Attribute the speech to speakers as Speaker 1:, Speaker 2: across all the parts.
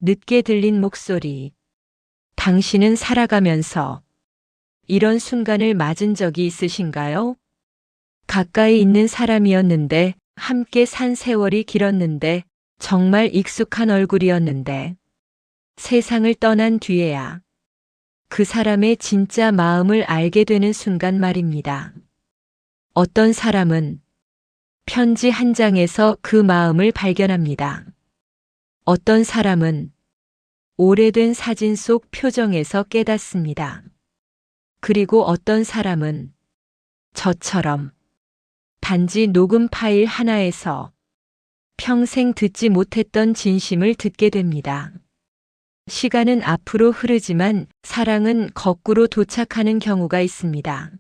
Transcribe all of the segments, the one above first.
Speaker 1: 늦게 들린 목소리. 당신은 살아가면서 이런 순간을 맞은 적이 있으신가요? 가까이 있는 사람이었는데, 함께 산 세월이 길었는데, 정말 익숙한 얼굴이었는데, 세상을 떠난 뒤에야 그 사람의 진짜 마음을 알게 되는 순간 말입니다. 어떤 사람은 편지 한 장에서 그 마음을 발견합니다. 어떤 사람은 오래된 사진 속 표정에서 깨닫습니다. 그리고 어떤 사람은 저처럼 단지 녹음 파일 하나에서 평생 듣지 못했던 진심을 듣게 됩니다. 시간은 앞으로 흐르지만 사랑은 거꾸로 도착하는 경우가 있습니다.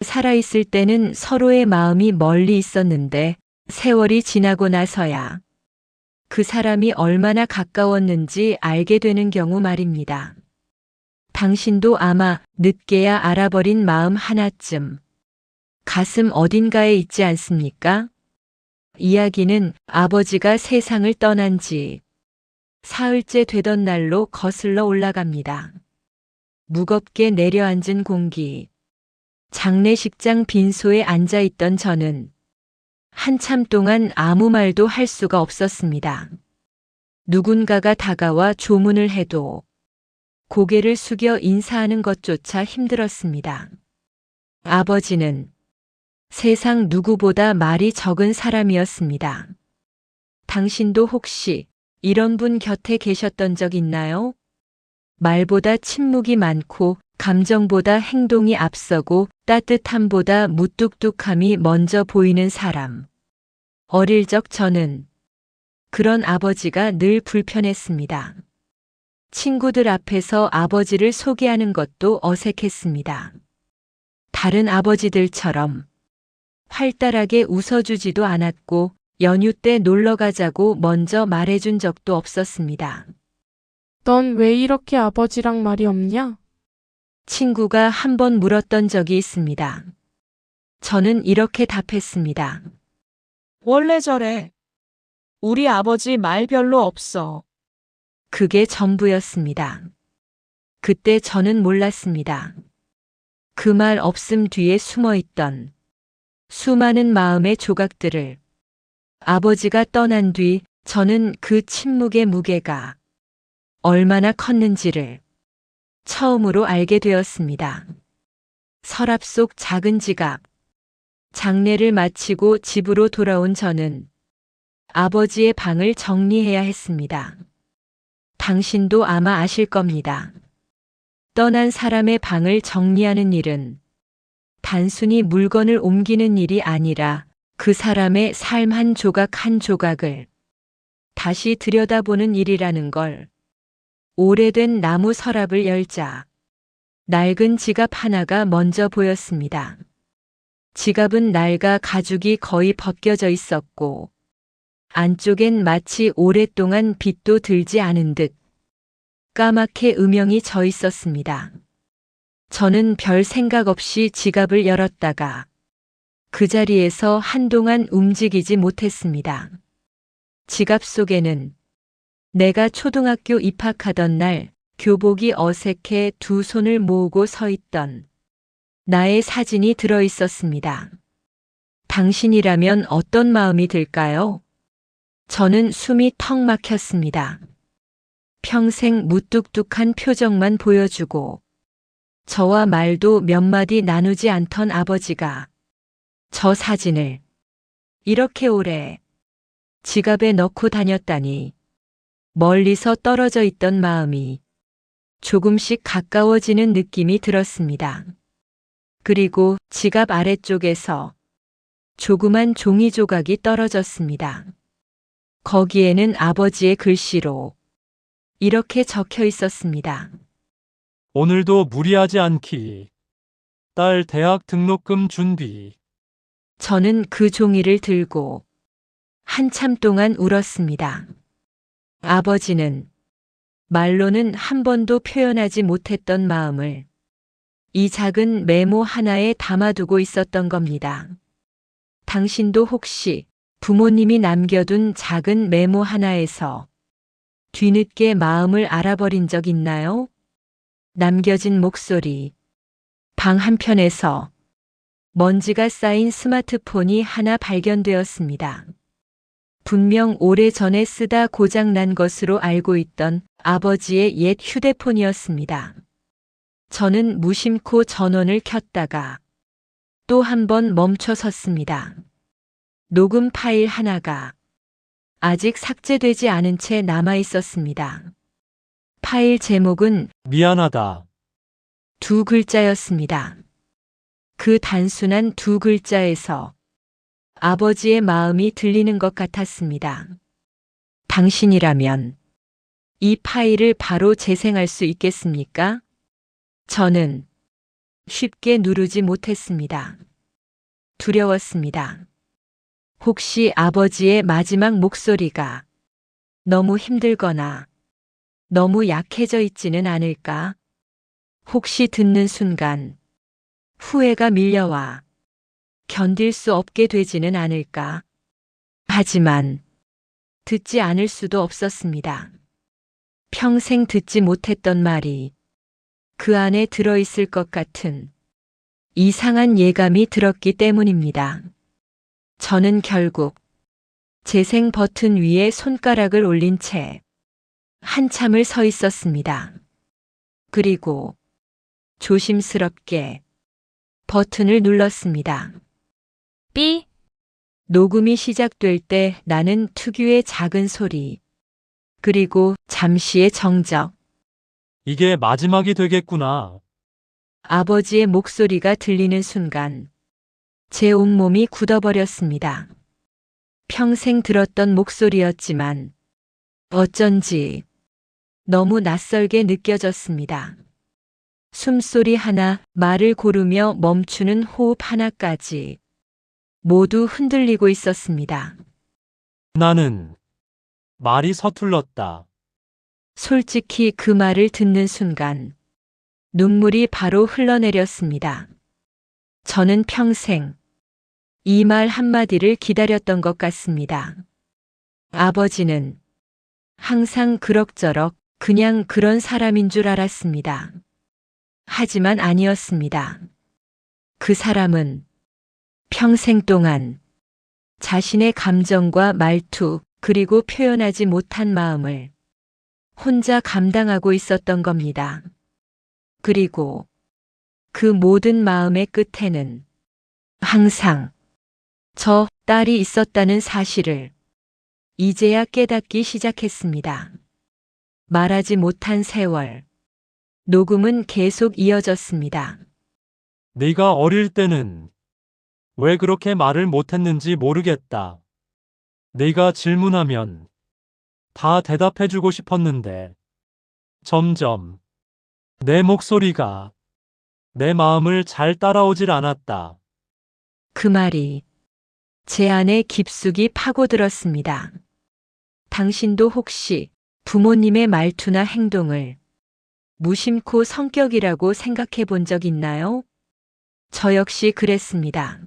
Speaker 1: 살아있을 때는 서로의 마음이 멀리 있었는데 세월이 지나고 나서야 그 사람이 얼마나 가까웠는지 알게 되는 경우 말입니다. 당신도 아마 늦게야 알아버린 마음 하나쯤 가슴 어딘가에 있지 않습니까? 이야기는 아버지가 세상을 떠난 지 사흘째 되던 날로 거슬러 올라갑니다. 무겁게 내려앉은 공기. 장례식장 빈소에 앉아있던 저는 한참 동안 아무 말도 할 수가 없었습니다. 누군가가 다가와 조문을 해도 고개를 숙여 인사하는 것조차 힘들었습니다. 아버지는 세상 누구보다 말이 적은 사람이었습니다. 당신도 혹시 이런 분 곁에 계셨던 적 있나요? 말보다 침묵이 많고 감정보다 행동이 앞서고 따뜻함보다 무뚝뚝함이 먼저 보이는 사람. 어릴 적 저는 그런 아버지가 늘 불편했습니다. 친구들 앞에서 아버지를 소개하는 것도 어색했습니다. 다른 아버지들처럼 활달하게 웃어주지도 않았고 연휴 때 놀러 가자고 먼저 말해준 적도 없었습니다.
Speaker 2: 넌 왜 이렇게 아버지랑 말이 없냐?
Speaker 1: 친구가 한 번 물었던 적이 있습니다. 저는 이렇게 답했습니다.
Speaker 3: 원래 저래. 우리 아버지 말 별로 없어.
Speaker 1: 그게 전부였습니다. 그때 저는 몰랐습니다. 그 말 없음 뒤에 숨어있던 수많은 마음의 조각들을 아버지가 떠난 뒤 저는 그 침묵의 무게가 얼마나 컸는지를 처음으로 알게 되었습니다. 서랍 속 작은 지갑. 장례를 마치고 집으로 돌아온 저는 아버지의 방을 정리해야 했습니다. 당신도 아마 아실 겁니다. 떠난 사람의 방을 정리하는 일은 단순히 물건을 옮기는 일이 아니라 그 사람의 삶 한 조각 한 조각을 다시 들여다보는 일이라는 걸. 오래된 나무 서랍을 열자 낡은 지갑 하나가 먼저 보였습니다. 지갑은 낡아 가죽이 거의 벗겨져 있었고 안쪽엔 마치 오랫동안 빛도 들지 않은 듯 까맣게 음영이 져 있었습니다. 저는 별 생각 없이 지갑을 열었다가 그 자리에서 한동안 움직이지 못했습니다. 지갑 속에는 내가 초등학교 입학하던 날 교복이 어색해 두 손을 모으고 서 있던 나의 사진이 들어 있었습니다. 당신이라면 어떤 마음이 들까요? 저는 숨이 턱 막혔습니다. 평생 무뚝뚝한 표정만 보여주고 저와 말도 몇 마디 나누지 않던 아버지가 저 사진을 이렇게 오래 지갑에 넣고 다녔다니. 멀리서 떨어져 있던 마음이 조금씩 가까워지는 느낌이 들었습니다. 그리고 지갑 아래쪽에서 조그만 종이 조각이 떨어졌습니다. 거기에는 아버지의 글씨로 이렇게 적혀 있었습니다.
Speaker 4: 오늘도 무리하지 않기. 딸 대학 등록금 준비.
Speaker 1: 저는 그 종이를 들고 한참 동안 울었습니다. 아버지는 말로는 한 번도 표현하지 못했던 마음을 이 작은 메모 하나에 담아두고 있었던 겁니다. 당신도 혹시 부모님이 남겨둔 작은 메모 하나에서 뒤늦게 마음을 알아버린 적 있나요? 남겨진 목소리. 방 한편에서 먼지가 쌓인 스마트폰이 하나 발견되었습니다. 분명 오래전에 쓰다 고장난 것으로 알고 있던 아버지의 옛 휴대폰이었습니다. 저는 무심코 전원을 켰다가 또 한 번 멈춰 섰습니다. 녹음 파일 하나가 아직 삭제되지 않은 채 남아 있었습니다. 파일 제목은
Speaker 4: 미안하다.
Speaker 1: 두 글자였습니다. 그 단순한 두 글자에서 아버지의 마음이 들리는 것 같았습니다. 당신이라면 이 파일을 바로 재생할 수 있겠습니까? 저는 쉽게 누르지 못했습니다. 두려웠습니다. 혹시 아버지의 마지막 목소리가 너무 힘들거나 너무 약해져 있지는 않을까? 혹시 듣는 순간 후회가 밀려와 견딜 수 없게 되지는 않을까? 하지만 듣지 않을 수도 없었습니다. 평생 듣지 못했던 말이 그 안에 들어있을 것 같은 이상한 예감이 들었기 때문입니다. 저는 결국 재생 버튼 위에 손가락을 올린 채 한참을 서 있었습니다. 그리고 조심스럽게 버튼을 눌렀습니다.
Speaker 2: 삐.
Speaker 1: 녹음이 시작될 때 나는 특유의 작은 소리, 그리고 잠시의 정적,
Speaker 4: 이게 마지막이 되겠구나.
Speaker 1: 아버지의 목소리가 들리는 순간 제 온몸이 굳어버렸습니다. 평생 들었던 목소리였지만 어쩐지 너무 낯설게 느껴졌습니다. 숨소리 하나, 말을 고르며 멈추는 호흡 하나까지 모두 흔들리고 있었습니다.
Speaker 4: 나는 말이 서툴렀다.
Speaker 1: 솔직히 그 말을 듣는 순간 눈물이 바로 흘러내렸습니다. 저는 평생 이 말 한마디를 기다렸던 것 같습니다. 아버지는 항상 그럭저럭 그냥 그런 사람인 줄 알았습니다. 하지만 아니었습니다. 그 사람은 평생 동안 자신의 감정과 말투, 그리고 표현하지 못한 마음을 혼자 감당하고 있었던 겁니다. 그리고 그 모든 마음의 끝에는 항상 저 딸이 있었다는 사실을 이제야 깨닫기 시작했습니다. 말하지 못한 세월, 녹음은 계속 이어졌습니다.
Speaker 4: 네가 어릴 때는 왜 그렇게 말을 못했는지 모르겠다. 네가 질문하면 다 대답해주고 싶었는데 점점 내 목소리가 내 마음을 잘 따라오질 않았다.
Speaker 1: 그 말이 제 안에 깊숙이 파고들었습니다. 당신도 혹시 부모님의 말투나 행동을 무심코 성격이라고 생각해 본 적 있나요? 저 역시 그랬습니다.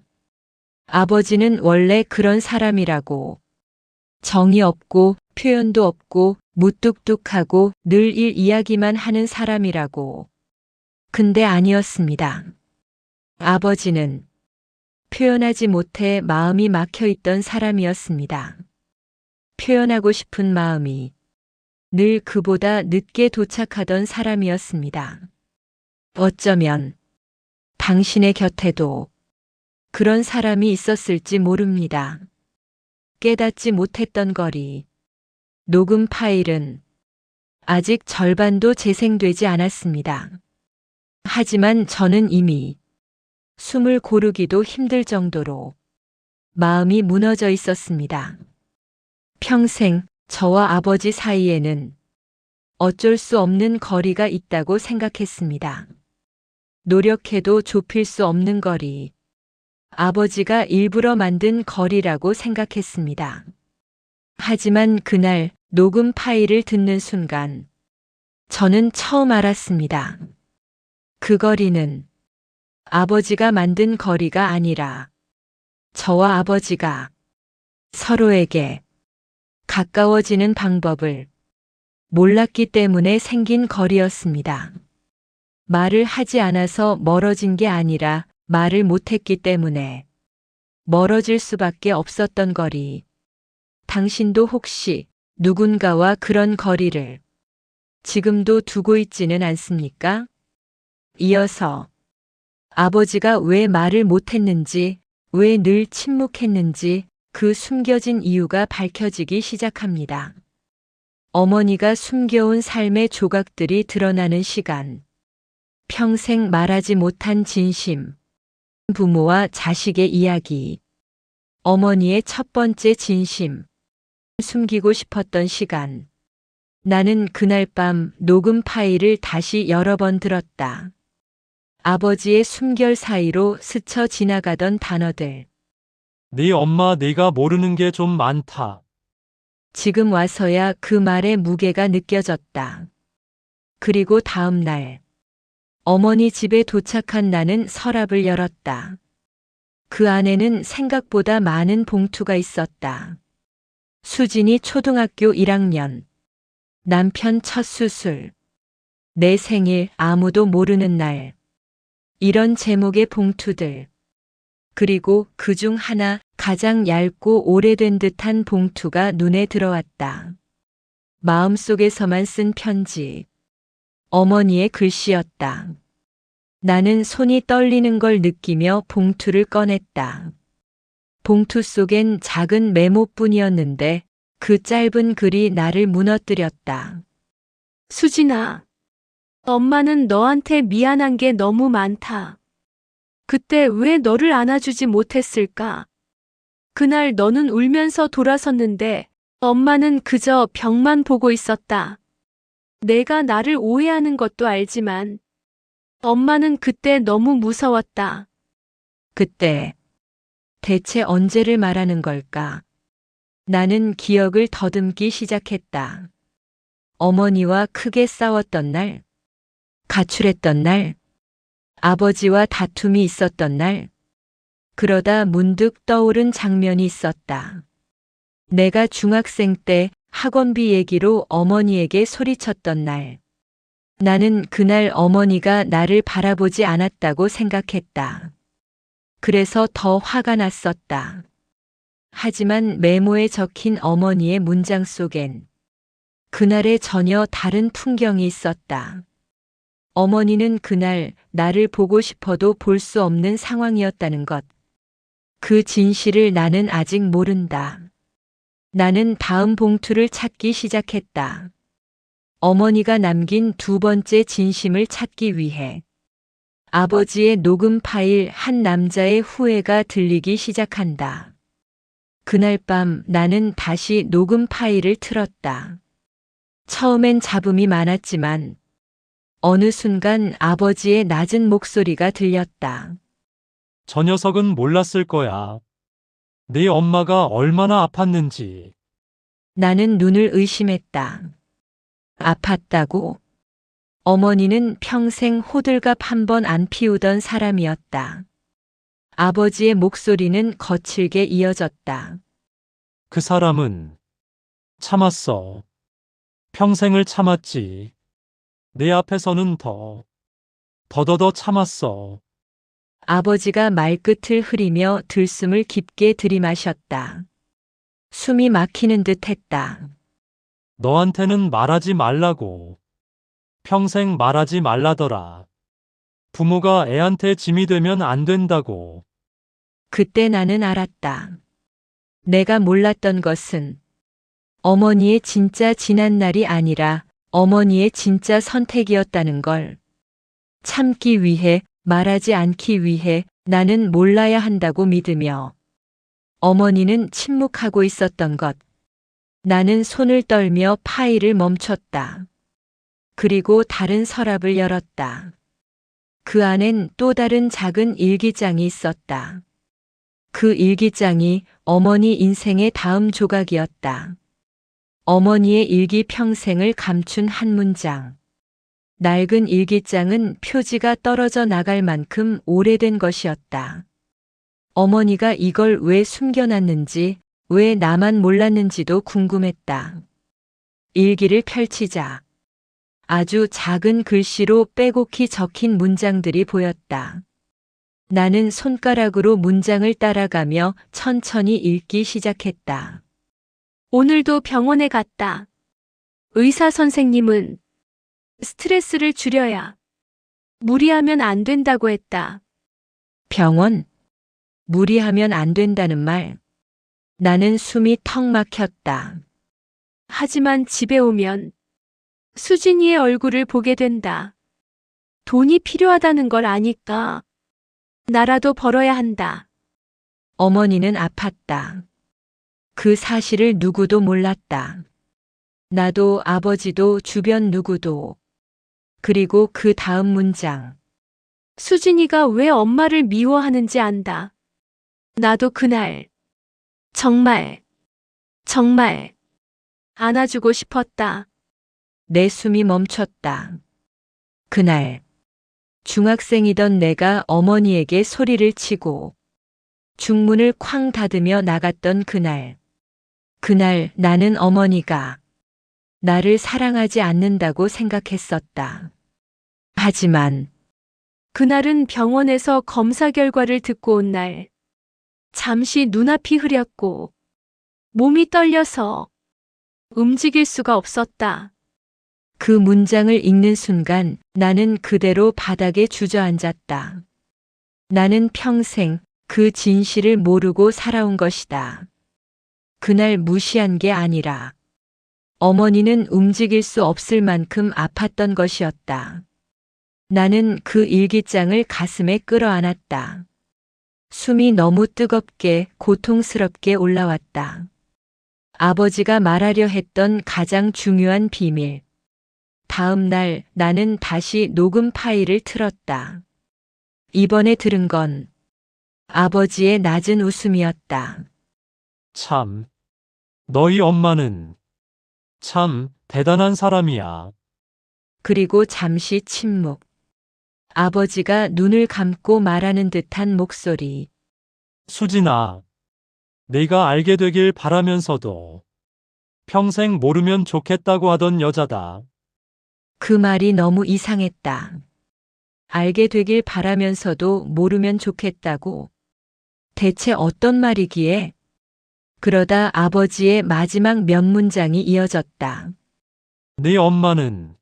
Speaker 1: 아버지는 원래 그런 사람이라고, 정이 없고 표현도 없고 무뚝뚝하고 늘 일 이야기만 하는 사람이라고. 근데 아니었습니다. 아버지는 표현하지 못해 마음이 막혀 있던 사람이었습니다. 표현하고 싶은 마음이 늘 그보다 늦게 도착하던 사람이었습니다. 어쩌면 당신의 곁에도 그런 사람이 있었을지 모릅니다. 깨닫지 못했던 거리. 녹음 파일은 아직 절반도 재생되지 않았습니다. 하지만 저는 이미 숨을 고르기도 힘들 정도로 마음이 무너져 있었습니다. 평생 저와 아버지 사이에는 어쩔 수 없는 거리가 있다고 생각했습니다. 노력해도 좁힐 수 없는 거리. 아버지가 일부러 만든 거리라고 생각했습니다. 하지만 그날 녹음 파일을 듣는 순간 저는 처음 알았습니다. 그 거리는 아버지가 만든 거리가 아니라 저와 아버지가 서로에게 가까워지는 방법을 몰랐기 때문에 생긴 거리였습니다. 말을 하지 않아서 멀어진 게 아니라 말을 못했기 때문에 멀어질 수밖에 없었던 거리. 당신도 혹시 누군가와 그런 거리를 지금도 두고 있지는 않습니까? 이어서 아버지가 왜 말을 못했는지, 왜 늘 침묵했는지 그 숨겨진 이유가 밝혀지기 시작합니다. 어머니가 숨겨온 삶의 조각들이 드러나는 시간. 평생 말하지 못한 진심. 부모와 자식의 이야기. 어머니의 첫 번째 진심. 숨기고 싶었던 시간. 나는 그날 밤 녹음 파일을 다시 여러 번 들었다. 아버지의 숨결 사이로 스쳐 지나가던 단어들.
Speaker 4: 네 엄마 네가 모르는 게 좀 많다.
Speaker 1: 지금 와서야 그 말의 무게가 느껴졌다. 그리고 다음 날, 어머니 집에 도착한 나는 서랍을 열었다. 그 안에는 생각보다 많은 봉투가 있었다. 수진이 초등학교 1학년, 남편 첫 수술, 내 생일 아무도 모르는 날, 이런 제목의 봉투들. 그리고 그중 하나 가장 얇고 오래된 듯한 봉투가 눈에 들어왔다. 마음속에서만 쓴 편지. 어머니의 글씨였다. 나는 손이 떨리는 걸 느끼며 봉투를 꺼냈다. 봉투 속엔 작은 메모뿐이었는데 그 짧은 글이 나를 무너뜨렸다.
Speaker 5: 수진아, 엄마는 너한테 미안한 게 너무 많다. 그때 왜 너를 안아주지 못했을까? 그날 너는 울면서 돌아섰는데 엄마는 그저 벽만 보고 있었다. 내가 나를 오해하는 것도 알지만 엄마는 그때 너무 무서웠다.
Speaker 1: 그때 대체 언제를 말하는 걸까? 나는 기억을 더듬기 시작했다. 어머니와 크게 싸웠던 날, 가출했던 날, 아버지와 다툼이 있었던 날, 그러다 문득 떠오른 장면이 있었다. 내가 중학생 때 학원비 얘기로 어머니에게 소리쳤던 날. 나는 그날 어머니가 나를 바라보지 않았다고 생각했다. 그래서 더 화가 났었다. 하지만 메모에 적힌 어머니의 문장 속엔 그날의 전혀 다른 풍경이 있었다. 어머니는 그날 나를 보고 싶어도 볼 수 없는 상황이었다는 것. 그 진실을 나는 아직 모른다. 나는 다음 봉투를 찾기 시작했다. 어머니가 남긴 두 번째 진심을 찾기 위해. 아버지의 녹음 파일 한 남자의 후회가 들리기 시작한다. 그날 밤 나는 다시 녹음 파일을 틀었다. 처음엔 잡음이 많았지만 어느 순간 아버지의 낮은 목소리가 들렸다.
Speaker 4: 저 녀석은 몰랐을 거야. 네 엄마가 얼마나 아팠는지.
Speaker 1: 나는 눈을 의심했다. 아팠다고? 어머니는 평생 호들갑 한 번 안 피우던 사람이었다. 아버지의 목소리는 거칠게 이어졌다.
Speaker 4: 그 사람은 참았어. 평생을 참았지. 내 앞에서는 더더더 참았어.
Speaker 1: 아버지가 말끝을 흐리며 들숨을 깊게 들이마셨다. 숨이 막히는 듯 했다.
Speaker 4: 너한테는 말하지 말라고. 평생 말하지 말라더라. 부모가 애한테 짐이 되면 안 된다고.
Speaker 1: 그때 나는 알았다. 내가 몰랐던 것은 어머니의 진짜 지난 날이 아니라 어머니의 진짜 선택이었다는 걸. 참기 위해, 말하지 않기 위해 나는 몰라야 한다고 믿으며 어머니는 침묵하고 있었던 것. 나는 손을 떨며 파일을 멈췄다. 그리고 다른 서랍을 열었다. 그 안엔 또 다른 작은 일기장이 있었다. 그 일기장이 어머니 인생의 다음 조각이었다. 어머니의 일기 평생을 감춘 한 문장. 낡은 일기장은 표지가 떨어져 나갈 만큼 오래된 것이었다. 어머니가 이걸 왜 숨겨놨는지, 왜 나만 몰랐는지도 궁금했다. 일기를 펼치자 아주 작은 글씨로 빼곡히 적힌 문장들이 보였다. 나는 손가락으로 문장을 따라가며 천천히 읽기 시작했다.
Speaker 5: 오늘도 병원에 갔다. 의사 선생님은 스트레스를 줄여야 무리하면 안 된다고 했다.
Speaker 1: 병원? 무리하면 안 된다는 말. 나는 숨이 턱 막혔다.
Speaker 5: 하지만 집에 오면 수진이의 얼굴을 보게 된다. 돈이 필요하다는 걸 아니까 나라도 벌어야 한다.
Speaker 1: 어머니는 아팠다. 그 사실을 누구도 몰랐다. 나도 아버지도 주변 누구도. 그리고 그 다음 문장.
Speaker 5: 수진이가 왜 엄마를 미워하는지 안다. 나도 그날 정말 안아주고 싶었다.
Speaker 1: 내 숨이 멈췄다. 그날 중학생이던 내가 어머니에게 소리를 치고 중문을 쾅 닫으며 나갔던 그날. 그날 나는 어머니가 나를 사랑하지 않는다고 생각했었다. 하지만
Speaker 5: 그날은 병원에서 검사 결과를 듣고 온 날. 잠시 눈앞이 흐렸고 몸이 떨려서 움직일 수가 없었다.
Speaker 1: 그 문장을 읽는 순간 나는 그대로 바닥에 주저앉았다. 나는 평생 그 진실을 모르고 살아온 것이다. 그날 무시한 게 아니라 어머니는 움직일 수 없을 만큼 아팠던 것이었다. 나는 그 일기장을 가슴에 끌어안았다. 숨이 너무 뜨겁게 고통스럽게 올라왔다. 아버지가 말하려 했던 가장 중요한 비밀. 다음 날 나는 다시 녹음 파일을 틀었다. 이번에 들은 건 아버지의 낮은 웃음이었다.
Speaker 4: 참, 너희 엄마는 참 대단한 사람이야.
Speaker 1: 그리고 잠시 침묵. 아버지가 눈을 감고 말하는 듯한 목소리.
Speaker 4: 수진아, 내가 알게 되길 바라면서도 평생 모르면 좋겠다고 하던 여자다.
Speaker 1: 그 말이 너무 이상했다. 알게 되길 바라면서도 모르면 좋겠다고. 대체 어떤 말이기에? 그러다 아버지의 마지막 몇 문장이 이어졌다.
Speaker 4: 네 엄마는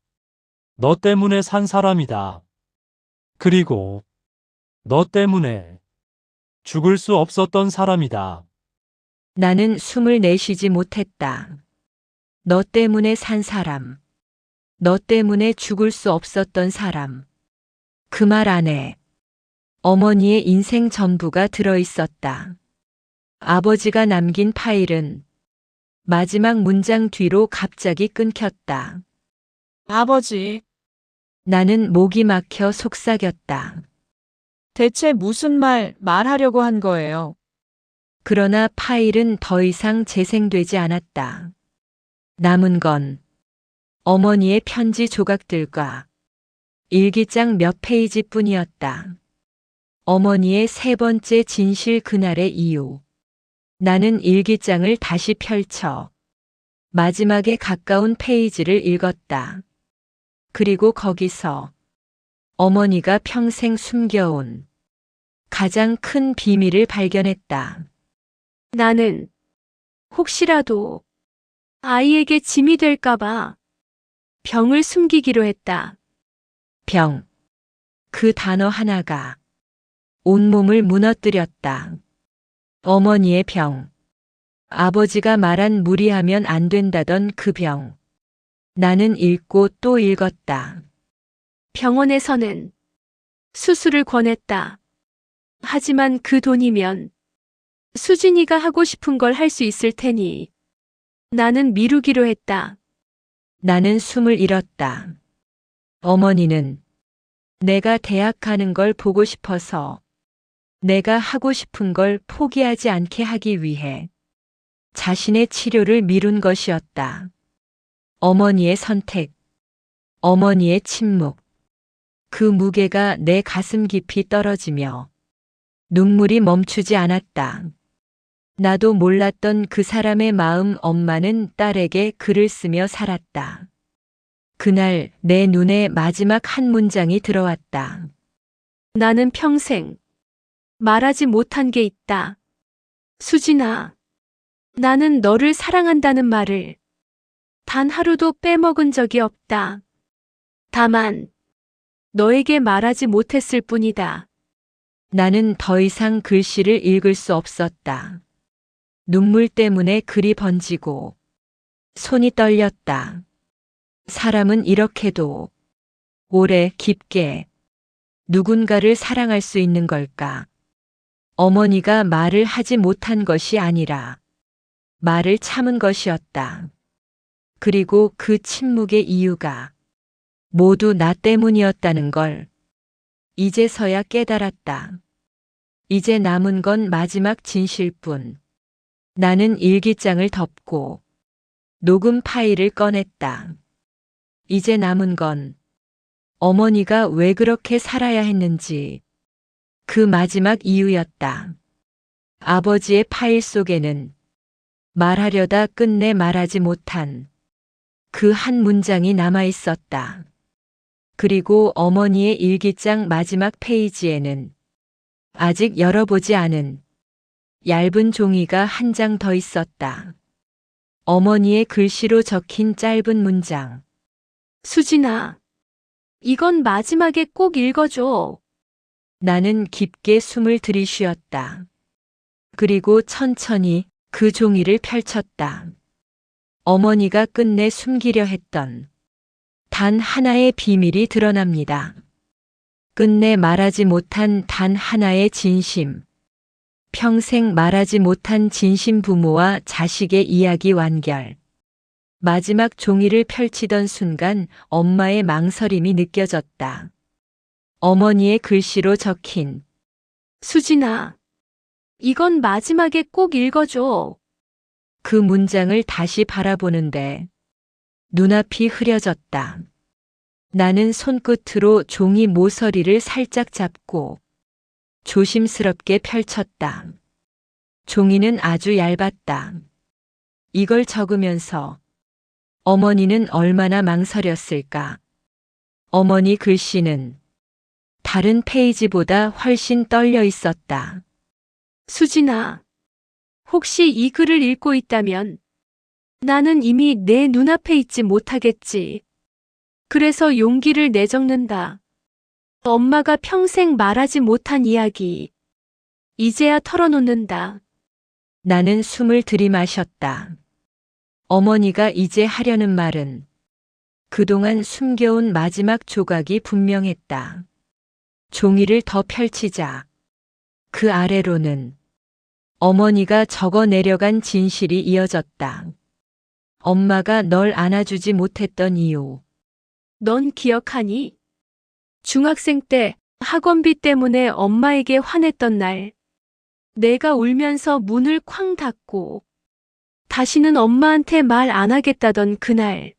Speaker 4: 너 때문에 산 사람이다. 그리고 너 때문에 죽을 수 없었던 사람이다.
Speaker 1: 나는 숨을 내쉬지 못했다. 너 때문에 산 사람. 너 때문에 죽을 수 없었던 사람. 그 말 안에 어머니의 인생 전부가 들어 있었다. 아버지가 남긴 파일은 마지막 문장 뒤로 갑자기 끊겼다.
Speaker 3: 아버지,
Speaker 1: 나는 목이 막혀 속삭였다.
Speaker 3: 대체 무슨 말하려고 한 거예요?
Speaker 1: 그러나 파일은 더 이상 재생되지 않았다. 남은 건 어머니의 편지 조각들과 일기장 몇 페이지뿐이었다. 어머니의 세 번째 진실 그날의 이유. 나는 일기장을 다시 펼쳐 마지막에 가까운 페이지를 읽었다. 그리고 거기서 어머니가 평생 숨겨온 가장 큰 비밀을 발견했다.
Speaker 5: 나는 혹시라도 아이에게 짐이 될까봐 병을 숨기기로 했다.
Speaker 1: 병. 그 단어 하나가 온몸을 무너뜨렸다. 어머니의 병. 아버지가 말한 무리하면 안 된다던 그 병. 나는 읽고 또 읽었다.
Speaker 5: 병원에서는 수술을 권했다. 하지만 그 돈이면 수진이가 하고 싶은 걸 할 수 있을 테니 나는 미루기로 했다.
Speaker 1: 나는 숨을 잃었다. 어머니는 내가 대학 가는 걸 보고 싶어서 내가 하고 싶은 걸 포기하지 않게 하기 위해 자신의 치료를 미룬 것이었다. 어머니의 선택, 어머니의 침묵, 그 무게가 내 가슴 깊이 떨어지며 눈물이 멈추지 않았다. 나도 몰랐던 그 사람의 마음. 엄마는 딸에게 글을 쓰며 살았다. 그날 내 눈에 마지막 한 문장이 들어왔다.
Speaker 5: 나는 평생 말하지 못한 게 있다. 수진아, 나는 너를 사랑한다는 말을 단 하루도 빼먹은 적이 없다. 다만, 너에게 말하지 못했을 뿐이다.
Speaker 1: 나는 더 이상 글씨를 읽을 수 없었다. 눈물 때문에 글이 번지고 손이 떨렸다. 사람은 이렇게도 오래 깊게 누군가를 사랑할 수 있는 걸까? 어머니가 말을 하지 못한 것이 아니라 말을 참은 것이었다. 그리고 그 침묵의 이유가 모두 나 때문이었다는 걸 이제서야 깨달았다. 이제 남은 건 마지막 진실뿐. 나는 일기장을 덮고 녹음 파일을 꺼냈다. 이제 남은 건 어머니가 왜 그렇게 살아야 했는지 그 마지막 이유였다. 아버지의 파일 속에는 말하려다 끝내 말하지 못한 그 한 문장이 남아 있었다. 그리고 어머니의 일기장 마지막 페이지에는 아직 열어보지 않은 얇은 종이가 한 장 더 있었다. 어머니의 글씨로 적힌 짧은 문장.
Speaker 5: 수진아, 이건 마지막에 꼭 읽어줘.
Speaker 1: 나는 깊게 숨을 들이쉬었다. 그리고 천천히 그 종이를 펼쳤다. 어머니가 끝내 숨기려 했던 단 하나의 비밀이 드러납니다. 끝내 말하지 못한 단 하나의 진심. 평생 말하지 못한 진심. 부모와 자식의 이야기 완결. 마지막 종이를 펼치던 순간 엄마의 망설임이 느껴졌다. 어머니의 글씨로 적힌
Speaker 5: 수진아, 이건 마지막에 꼭 읽어줘.
Speaker 1: 그 문장을 다시 바라보는데 눈앞이 흐려졌다. 나는 손끝으로 종이 모서리를 살짝 잡고 조심스럽게 펼쳤다. 종이는 아주 얇았다. 이걸 적으면서 어머니는 얼마나 망설였을까. 어머니 글씨는 다른 페이지보다 훨씬 떨려 있었다.
Speaker 5: 수진아, 혹시 이 글을 읽고 있다면 나는 이미 내 눈앞에 있지 못하겠지. 그래서 용기를 내적는다. 엄마가 평생 말하지 못한 이야기. 이제야 털어놓는다.
Speaker 1: 나는 숨을 들이마셨다. 어머니가 이제 하려는 말은 그동안 숨겨온 마지막 조각이 분명했다. 종이를 더 펼치자 그 아래로는 어머니가 적어 내려간 진실이 이어졌다. 엄마가 널 안아주지 못했던 이유.
Speaker 5: 넌 기억하니? 중학생 때 학원비 때문에 엄마에게 화냈던 날. 내가 울면서 문을 쾅 닫고 다시는 엄마한테 말 안 하겠다던 그날.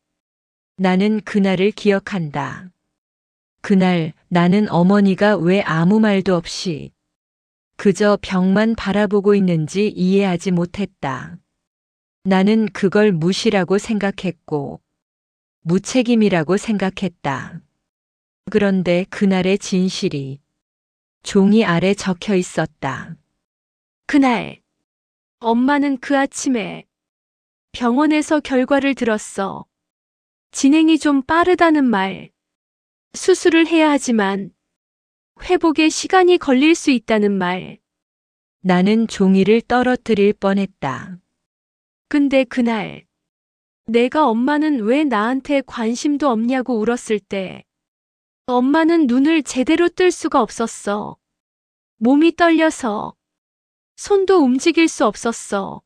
Speaker 1: 나는 그날을 기억한다. 그날 나는 어머니가 왜 아무 말도 없이 그저 벽만 바라보고 있는지 이해하지 못했다. 나는 그걸 무시라고 생각했고 무책임이라고 생각했다. 그런데 그날의 진실이 종이 아래 적혀 있었다.
Speaker 5: 그날 엄마는 그 아침에 병원에서 결과를 들었어. 진행이 좀 빠르다는 말. 수술을 해야 하지만 회복에 시간이 걸릴 수 있다는 말.
Speaker 1: 나는 종이를 떨어뜨릴 뻔했다.
Speaker 5: 근데 그날 내가 엄마는 왜 나한테 관심도 없냐고 울었을 때 엄마는 눈을 제대로 뜰 수가 없었어. 몸이 떨려서 손도 움직일 수 없었어.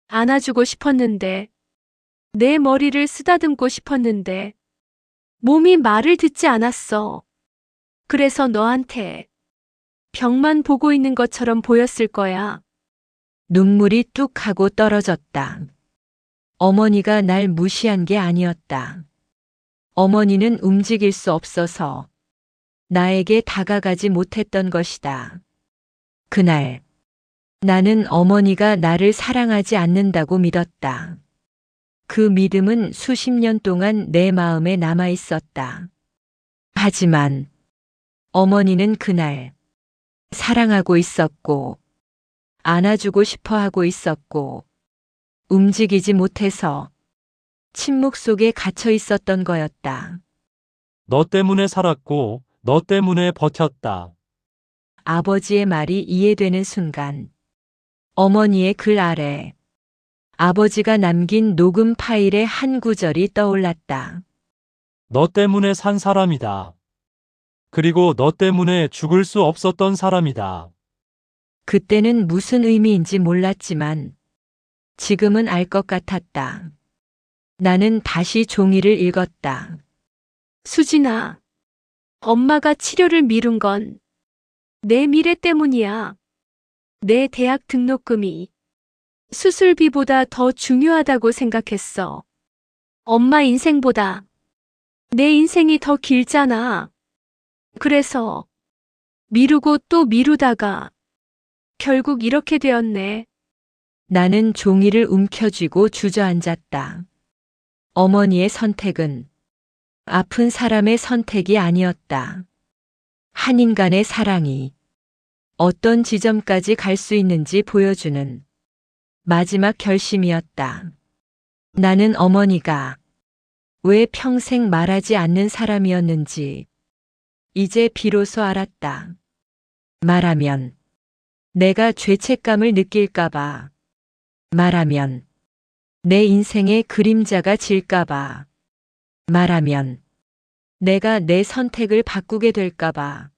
Speaker 5: 안아주고 싶었는데 내 머리를 쓰다듬고 싶었는데 몸이 말을 듣지 않았어. 그래서 너한테 벽만 보고 있는 것처럼 보였을 거야.
Speaker 1: 눈물이 뚝 하고 떨어졌다. 어머니가 날 무시한 게 아니었다. 어머니는 움직일 수 없어서 나에게 다가가지 못했던 것이다. 그날 나는 어머니가 나를 사랑하지 않는다고 믿었다. 그 믿음은 수십 년 동안 내 마음에 남아 있었다. 하지만 어머니는 그날 사랑하고 있었고, 안아주고 싶어 하고 있었고, 움직이지 못해서 침묵 속에 갇혀 있었던 거였다.
Speaker 4: 너 때문에 살았고, 너 때문에 버텼다.
Speaker 1: 아버지의 말이 이해되는 순간, 어머니의 글 아래 아버지가 남긴 녹음 파일의 한 구절이 떠올랐다.
Speaker 4: 너 때문에 산 사람이다. 그리고 너 때문에 죽을 수 없었던 사람이다.
Speaker 1: 그때는 무슨 의미인지 몰랐지만 지금은 알 것 같았다. 나는 다시 종이를 읽었다.
Speaker 5: 수진아, 엄마가 치료를 미룬 건 내 미래 때문이야. 내 대학 등록금이 수술비보다 더 중요하다고 생각했어. 엄마 인생보다 내 인생이 더 길잖아. 그래서 미루고 또 미루다가 결국 이렇게 되었네.
Speaker 1: 나는 종이를 움켜쥐고 주저앉았다. 어머니의 선택은 아픈 사람의 선택이 아니었다. 한 인간의 사랑이 어떤 지점까지 갈 수 있는지 보여주는 마지막 결심이었다. 나는 어머니가 왜 평생 말하지 않는 사람이었는지 이제 비로소 알았다. 말하면 내가 죄책감을 느낄까봐, 말하면 내 인생의 그림자가 질까봐, 말하면 내가 내 선택을 바꾸게 될까봐.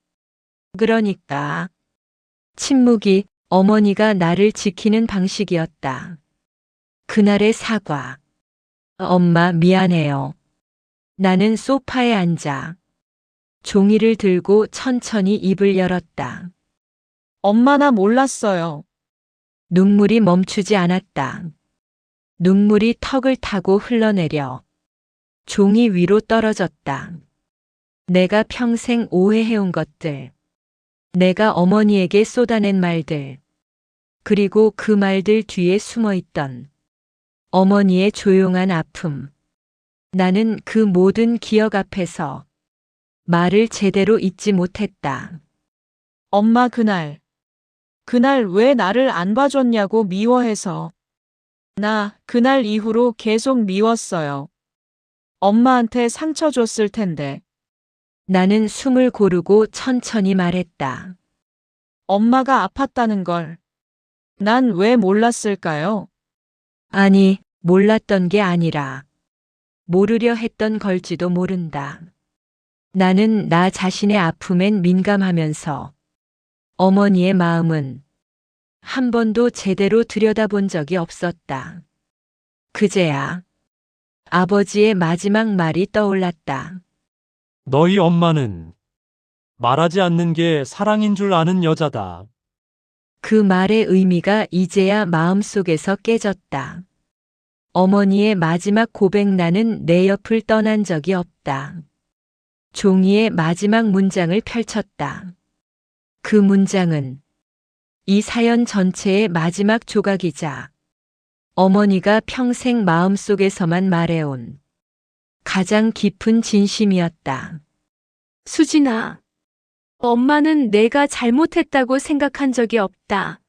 Speaker 1: 그러니까 침묵이 어머니가 나를 지키는 방식이었다. 그날의 사과. 엄마 미안해요. 나는 소파에 앉아 종이를 들고 천천히 입을 열었다.
Speaker 3: 엄마 나 몰랐어요.
Speaker 1: 눈물이 멈추지 않았다. 눈물이 턱을 타고 흘러내려 종이 위로 떨어졌다. 내가 평생 오해해온 것들, 내가 어머니에게 쏟아낸 말들, 그리고 그 말들 뒤에 숨어있던 어머니의 조용한 아픔. 나는 그 모든 기억 앞에서 말을 제대로 잊지 못했다.
Speaker 3: 엄마 그날 왜 나를 안 봐줬냐고 미워해서. 나 그날 이후로 계속 미웠어요. 엄마한테 상처 줬을 텐데.
Speaker 1: 나는 숨을 고르고 천천히 말했다.
Speaker 3: 엄마가 아팠다는 걸. 난 왜 몰랐을까요?
Speaker 1: 아니, 몰랐던 게 아니라 모르려 했던 걸지도 모른다. 나는 나 자신의 아픔엔 민감하면서 어머니의 마음은 한 번도 제대로 들여다본 적이 없었다. 그제야 아버지의 마지막 말이 떠올랐다.
Speaker 4: 너희 엄마는 말하지 않는 게 사랑인 줄 아는 여자다.
Speaker 1: 그 말의 의미가 이제야 마음속에서 깨졌다. 어머니의 마지막 고백 나는 내 옆을 떠난 적이 없다. 종이의 마지막 문장을 펼쳤다. 그 문장은 이 사연 전체의 마지막 조각이자 어머니가 평생 마음속에서만 말해온 가장 깊은 진심이었다.
Speaker 5: 수진아, 엄마는 내가 잘못했다고 생각한 적이 없다.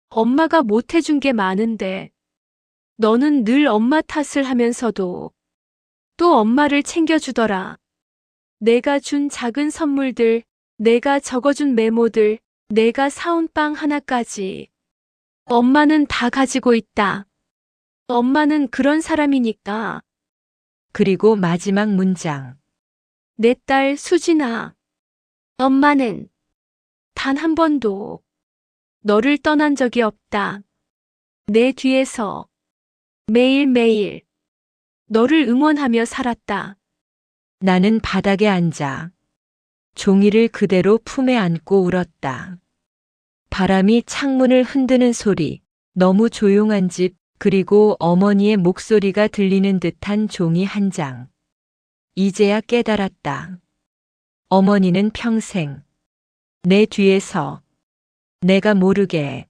Speaker 5: 엄마가 못해준 게 많은데, 너는 늘 엄마 탓을 하면서도 또 엄마를 챙겨주더라. 내가 준 작은 선물들, 내가 적어준 메모들, 내가 사온 빵 하나까지. 엄마는 다 가지고 있다. 엄마는 그런 사람이니까.
Speaker 1: 그리고 마지막 문장.
Speaker 5: 내 딸 수진아. 엄마는 단 한 번도 너를 떠난 적이 없다. 내 뒤에서 매일매일 너를 응원하며 살았다.
Speaker 1: 나는 바닥에 앉아 종이를 그대로 품에 안고 울었다. 바람이 창문을 흔드는 소리, 너무 조용한 집, 그리고 어머니의 목소리가 들리는 듯한 종이 한 장. 이제야 깨달았다. 어머니는 평생 내 뒤에서 내가 모르게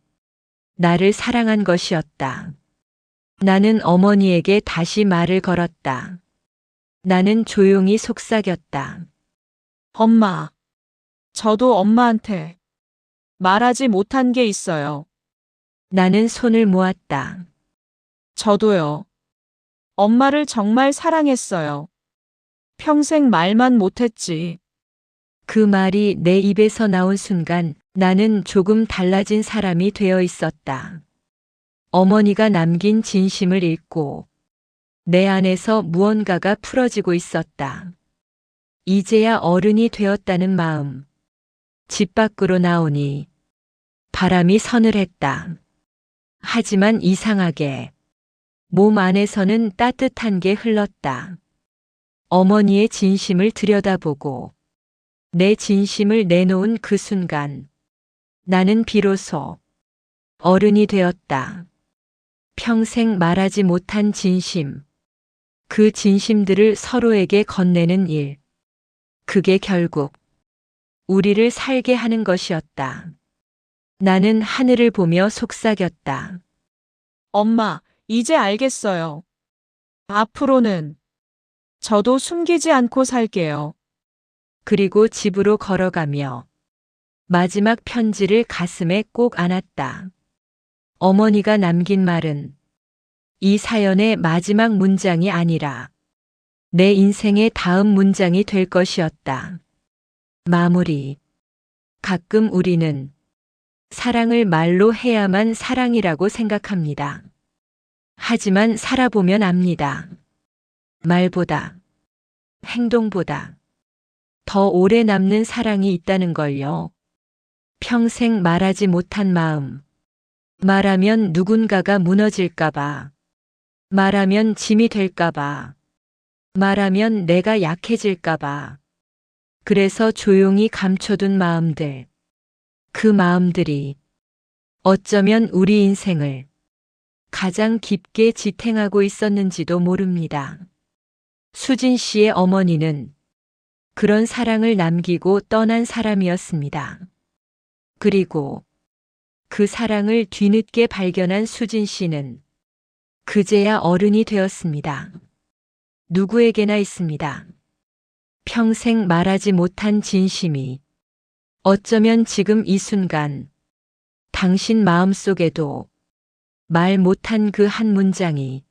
Speaker 1: 나를 사랑한 것이었다. 나는 어머니에게 다시 말을 걸었다. 나는 조용히 속삭였다.
Speaker 3: 엄마. 저도 엄마한테 말하지 못한 게 있어요.
Speaker 1: 나는 손을 모았다.
Speaker 3: 저도요. 엄마를 정말 사랑했어요. 평생 말만 못했지.
Speaker 1: 그 말이 내 입에서 나온 순간 나는 조금 달라진 사람이 되어 있었다. 어머니가 남긴 진심을 읽고 내 안에서 무언가가 풀어지고 있었다. 이제야 어른이 되었다는 마음. 집 밖으로 나오니 바람이 서늘했다. 하지만 이상하게 몸 안에서는 따뜻한 게 흘렀다. 어머니의 진심을 들여다보고 내 진심을 내놓은 그 순간 나는 비로소 어른이 되었다. 평생 말하지 못한 진심, 그 진심들을 서로에게 건네는 일. 그게 결국 우리를 살게 하는 것이었다. 나는 하늘을 보며 속삭였다.
Speaker 3: 엄마, 이제 알겠어요. 앞으로는 저도 숨기지 않고 살게요.
Speaker 1: 그리고 집으로 걸어가며 마지막 편지를 가슴에 꼭 안았다. 어머니가 남긴 말은 이 사연의 마지막 문장이 아니라 내 인생의 다음 문장이 될 것이었다. 마무리. 가끔 우리는 사랑을 말로 해야만 사랑이라고 생각합니다. 하지만 살아보면 압니다. 말보다, 행동보다 더 오래 남는 사랑이 있다는 걸요. 평생 말하지 못한 마음. 말하면 누군가가 무너질까봐. 말하면 짐이 될까봐. 말하면 내가 약해질까봐. 그래서 조용히 감춰둔 마음들. 그 마음들이 어쩌면 우리 인생을 가장 깊게 지탱하고 있었는지도 모릅니다. 수진 씨의 어머니는 그런 사랑을 남기고 떠난 사람이었습니다. 그리고 그 사랑을 뒤늦게 발견한 수진 씨는 그제야 어른이 되었습니다. 누구에게나 있습니다. 평생 말하지 못한 진심이 어쩌면 지금 이 순간 당신 마음속에도 말 못한 그 한 문장이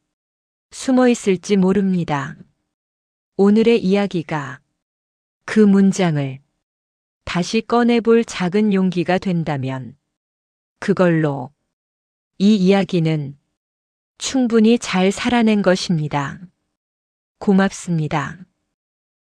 Speaker 1: 숨어 있을지 모릅니다. 오늘의 이야기가 그 문장을 다시 꺼내볼 작은 용기가 된다면 그걸로 이 이야기는 충분히 잘 살아낸 것입니다. 고맙습니다.